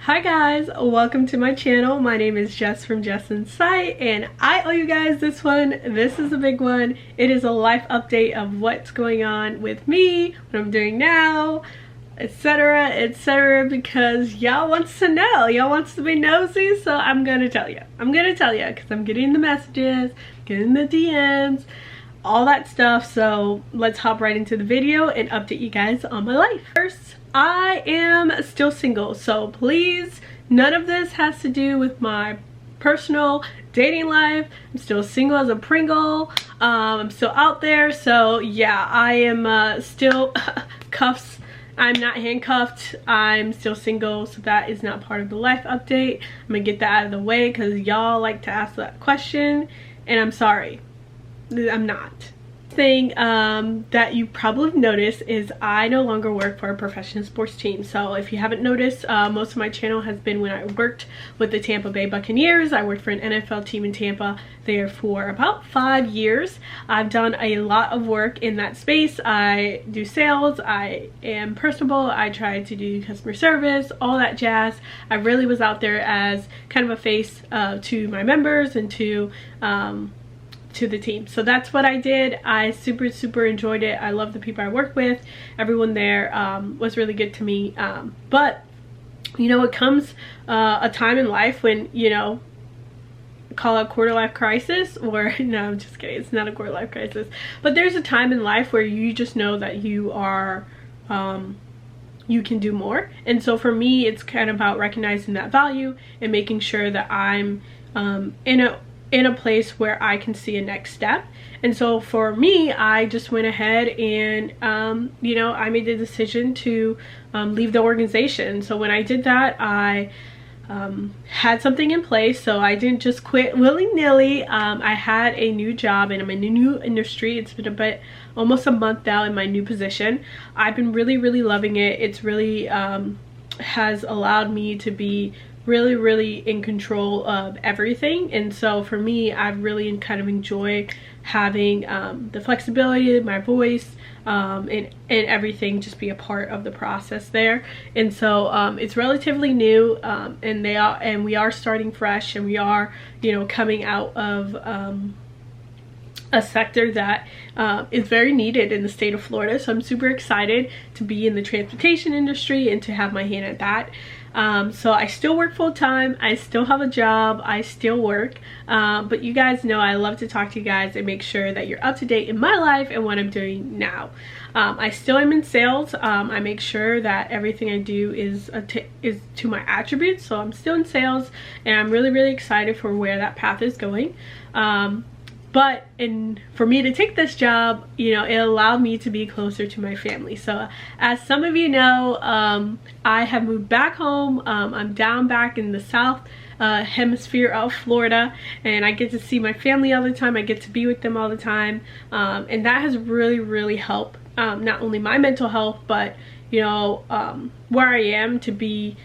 Hi guys, welcome to my channel. My name is Jess from Jess InSight, and I owe you guys this one. This is a big one. It is a life update of what's going on with me, what I'm doing now, etc, etc, because y'all wants to know, y'all wants to be nosy, so I'm gonna tell you because I'm getting the messages, getting the DMs, all that stuff. So let's hop right into the video and update you guys on my life. First, I am still single, so please, none of this has to do with my personal dating life. I'm still single as a Pringle. I'm still out there, so yeah, I am still cuffs. I'm not handcuffed. I'm still single, so that is not part of the life update. I'm gonna get that out of the way because y'all like to ask that question, and I'm sorry, I'm not. Thing that you probably have noticed is I no longer work for a professional sports team. So if you haven't noticed, most of my channel has been when I worked with the Tampa Bay Buccaneers. I worked for an NFL team in Tampa there for about 5 years. I've done a lot of work in that space. I do sales, I am personable, I try to do customer service, all that jazz. I really was out there as kind of a face to my members and to the team. So that's what I did. I super enjoyed it. I love the people I worked with. Everyone there was really good to me. But you know, it comes a time in life when, you know, call it quarter life crisis, or no, I'm just kidding, it's not a quarter life crisis, but there's a time in life where you just know that you are you can do more. And so for me, it's kind of about recognizing that value and making sure that I'm in a place where I can see a next step. And so for me, I just went ahead and you know, I made the decision to leave the organization. So when I did that, I had something in place, so I didn't just quit willy-nilly. I had a new job and I'm in a new industry. It's been almost a month now in my new position. I've been really loving it. It's really has allowed me to be really in control of everything. And so for me, I've really kind of enjoyed having the flexibility, my voice, and everything just be a part of the process there. And so it's relatively new, and we are starting fresh, and we are, you know, coming out of a sector that is very needed in the state of Florida. So I'm super excited to be in the transportation industry and to have my hand at that. So I still work full-time, I still have a job, I still work, but you guys know I love to talk to you guys and make sure that you're up to date in my life and what I'm doing now. I still am in sales. I make sure that everything I do is to my attributes, so I'm still in sales, and I'm really excited for where that path is going. But for me to take this job, you know, it allowed me to be closer to my family. So as some of you know, I have moved back home. I'm down back in the south hemisphere of Florida, and I get to see my family all the time. I get to be with them all the time, and that has really helped not only my mental health, but you know, where I am to be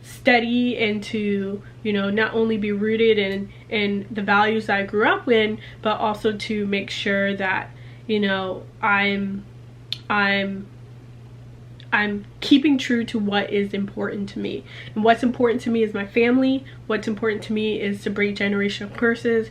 steady and to, you know, not only be rooted in the values I grew up in, but also to make sure that, you know, I'm keeping true to what is important to me. And what's important to me is my family. What's important to me is to break generational curses.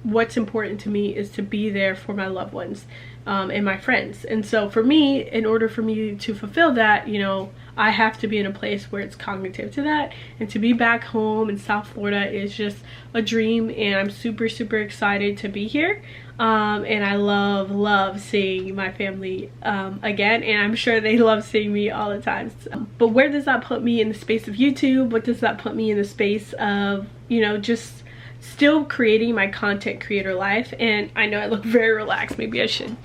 What's important to me is to be there for my loved ones and my friends. And so for me, in order for me to fulfill that, you know, I have to be in a place where it's cognitive to that. And to be back home in South Florida is just a dream, and I'm super excited to be here. And I love seeing my family again, and I'm sure they love seeing me all the time. But where does that put me in the space of YouTube? What does that put me in the space of, you know, just still creating my content creator life? And I know I look very relaxed. Maybe I should,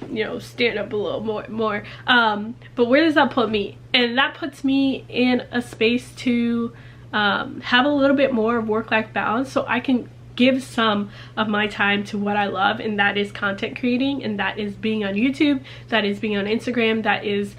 you know, stand up a little more. But where does that put me? And that puts me in a space to have a little bit more of work-life balance, so I can give some of my time to what I love, and that is content creating, and that is being on YouTube, that is being on Instagram, that is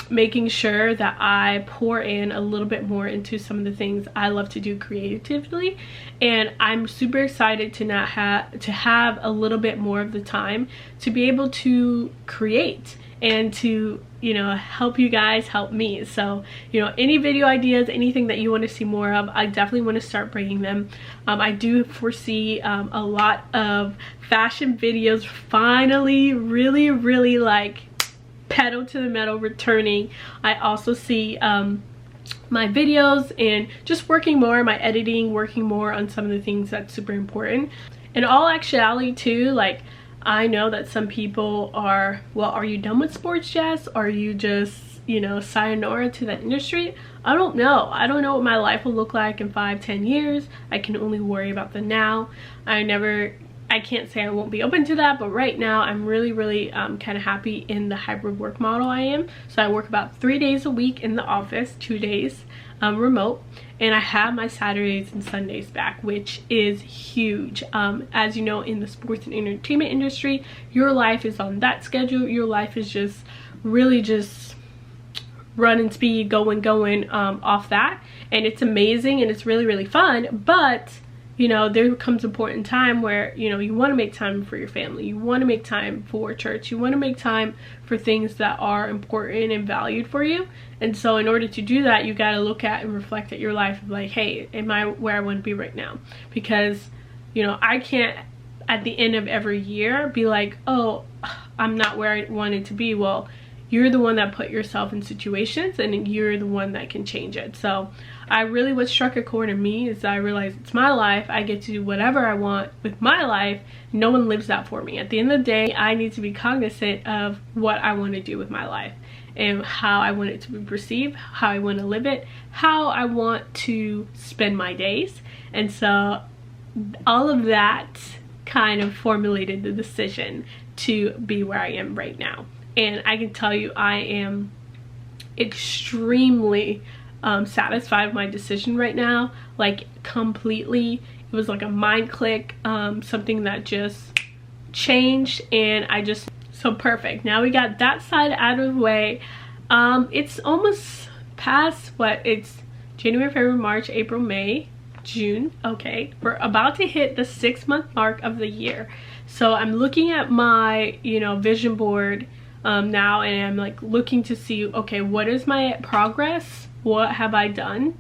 making sure that I pour in a little bit more into some of the things I love to do creatively. And I'm super excited to have a little bit more of the time to be able to create and to, you know, help you guys help me. So, you know, any video ideas, anything that you want to see more of, I definitely want to start bringing them. I do foresee a lot of fashion videos finally really like pedal to the metal returning. I also see my videos and just working more, my editing, working more on some of the things that's super important. In all actuality too, like, I know that some people are, well, are you done with sports, Jess? Are you just, you know, sayonara to that industry? I don't know. I don't know what my life will look like in 5-10 years. I can only worry about the now. I can't say I won't be open to that, but right now I'm really kind of happy in the hybrid work model I am. So I work about 3 days a week in the office, 2 days remote, and I have my Saturdays and Sundays back, which is huge. As you know, in the sports and entertainment industry, your life is on that schedule. Your life is just really just running speed, going off that, and it's amazing and it's really fun. But you know, there comes a point in time where, you know, you want to make time for your family, you want to make time for church, you want to make time for things that are important and valued for you. And so in order to do that, you got to look at and reflect at your life of like, hey, am I where I want to be right now? Because, you know, I can't at the end of every year be like, oh, I'm not where I wanted to be. Well, you're the one that put yourself in situations, and you're the one that can change it. So what struck a chord in me is I realized it's my life. I get to do whatever I want with my life. No one lives that for me. At the end of the day, I need to be cognizant of what I want to do with my life and how I want it to be perceived, how I want to live it, how I want to spend my days. And so all of that kind of formulated the decision to be where I am right now. And I can tell you, I am extremely satisfied with my decision right now. Like, completely. It was like a mind click, something that just changed, and so perfect. Now we got that side out of the way. It's almost past, it's January, February, March, April, May, June. Okay, we're about to hit the 6-month mark of the year. So I'm looking at my, you know, vision board now, and I'm like looking to see, okay, what is my progress? What have I done?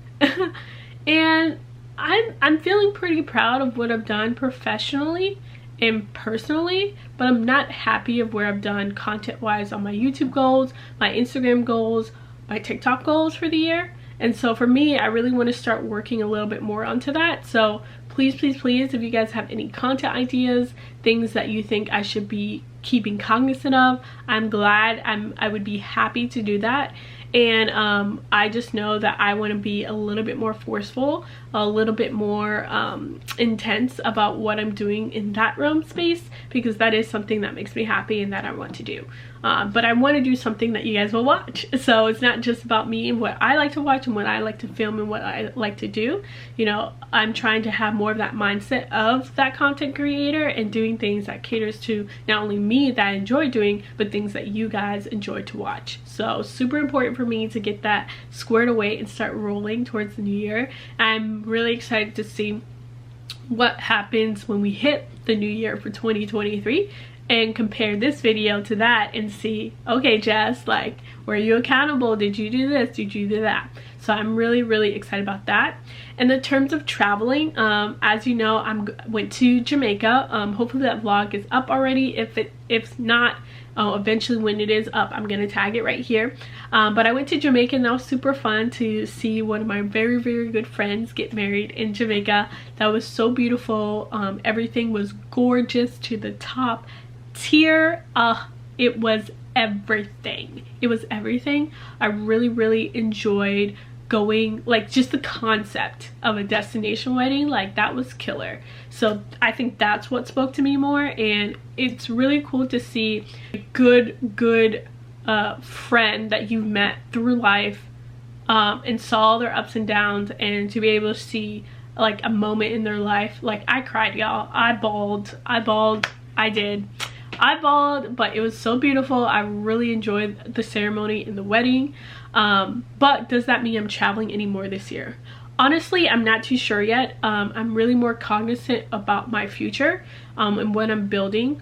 And I'm feeling pretty proud of what I've done professionally and personally, but I'm not happy of where I've done content wise on my YouTube goals, my Instagram goals, my TikTok goals for the year. And so for me, I really want to start working a little bit more onto that. So please, if you guys have any content ideas, things that you think I should be keeping cognizant of, I'm glad. I would be happy to do that. And I just know that I want to be a little bit more forceful, a little bit more intense about what I'm doing in that realm space, because that is something that makes me happy and that I want to do. But I want to do something that you guys will watch. So it's not just about me and what I like to watch and what I like to film and what I like to do. You know, I'm trying to have more of that mindset of that content creator and doing things that caters to not only me that I enjoy doing, but things that you guys enjoy to watch. So super important for me to get that squared away and start rolling towards the new year. I'm really excited to see what happens when we hit the new year for 2023 and compare this video to that and see, okay, Jess, like, were you accountable? Did you do this? Did you do that? So I'm really excited about that. And in terms of traveling, as you know, I went to Jamaica. Hopefully that vlog is up already. If not, eventually when it is up, I'm gonna tag it right here. But I went to Jamaica, and that was super fun to see one of my very good friends get married in Jamaica. That was so beautiful. Everything was gorgeous to the top tier. It was everything. It was everything. I really enjoyed going, like, just the concept of a destination wedding, like, that was killer. So I think that's what spoke to me more, and it's really cool to see a good friend that you've met through life and saw their ups and downs, and to be able to see like a moment in their life. Like, I cried, y'all. I bawled. I did. eyeballed, but it was so beautiful. I really enjoyed the ceremony and the wedding. But does that mean I'm traveling anymore this year? Honestly, I'm not too sure yet. I'm really more cognizant about my future and what I'm building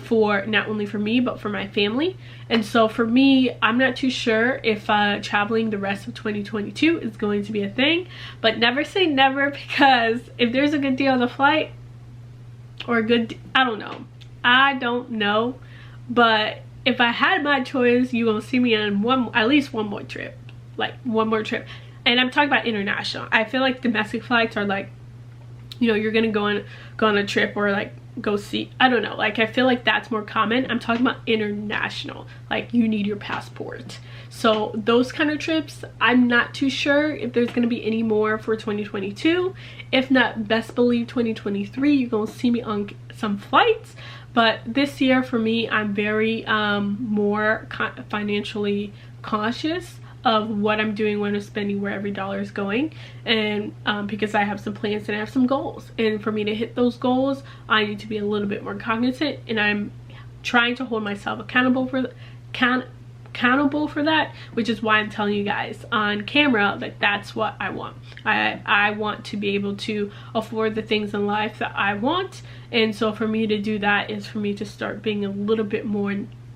for not only for me but for my family. And so for me, I'm not too sure if traveling the rest of 2022 is going to be a thing, but never say never, because if there's a good deal on the flight or a good, I don't know, but if I had my choice, you will see me on at least one more trip, like one more trip. And I'm talking about international. I feel like domestic flights are like, you know, you're gonna go on a trip or like go see, I don't know, like I feel like that's more common. I'm talking about international, like you need your passport. So those kind of trips, I'm not too sure if there's gonna be any more for 2022. If not, best believe 2023 you're gonna see me on some flights. But this year for me, I'm very more financially conscious of what I'm doing, when I'm spending, where every dollar is going, and because I have some plans and I have some goals, and for me to hit those goals I need to be a little bit more cognizant, and I'm trying to hold myself accountable for that, which is why I'm telling you guys on camera that that's what I want. I want to be able to afford the things in life that I want, and so for me to do that is for me to start being a little bit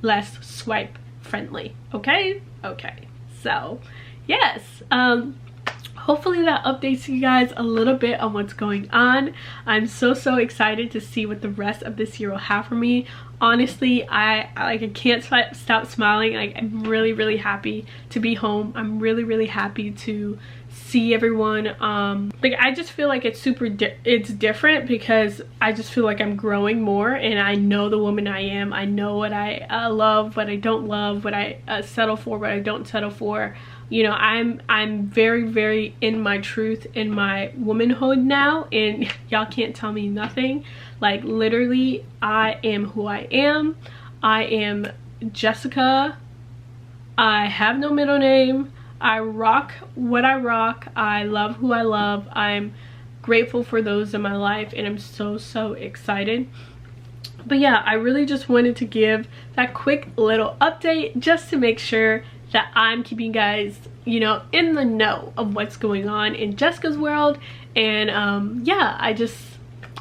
less swipe friendly. Okay. So yes, hopefully that updates you guys a little bit on what's going on. I'm so excited to see what the rest of this year will have for me. Honestly, I can't stop smiling. Like, I'm really happy to be home. I'm really happy to see everyone. Like, I just feel like it's it's different, because I just feel like I'm growing more, and I know the woman I am. I know what I love, what I don't love, what I settle for, what I don't settle for. You know, I'm very in my truth, in my womanhood now, and y'all can't tell me nothing. Like, literally, I am who I am. I am Jessica. I have no middle name. I rock what I rock. I love who I love. I'm grateful for those in my life, and I'm so excited. But yeah, I really just wanted to give that quick little update just to make sure that I'm keeping you guys, you know, in the know of what's going on in Jessica's world. And yeah, I just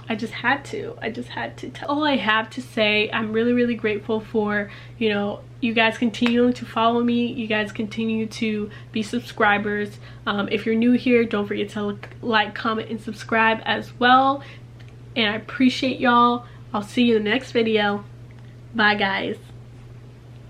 had to tell. All I have to say, I'm really grateful for, you know, you guys continuing to follow me. You guys continue to be subscribers. If you're new here, don't forget to like, comment, and subscribe as well. And I appreciate y'all. I'll see you in the next video. Bye, guys.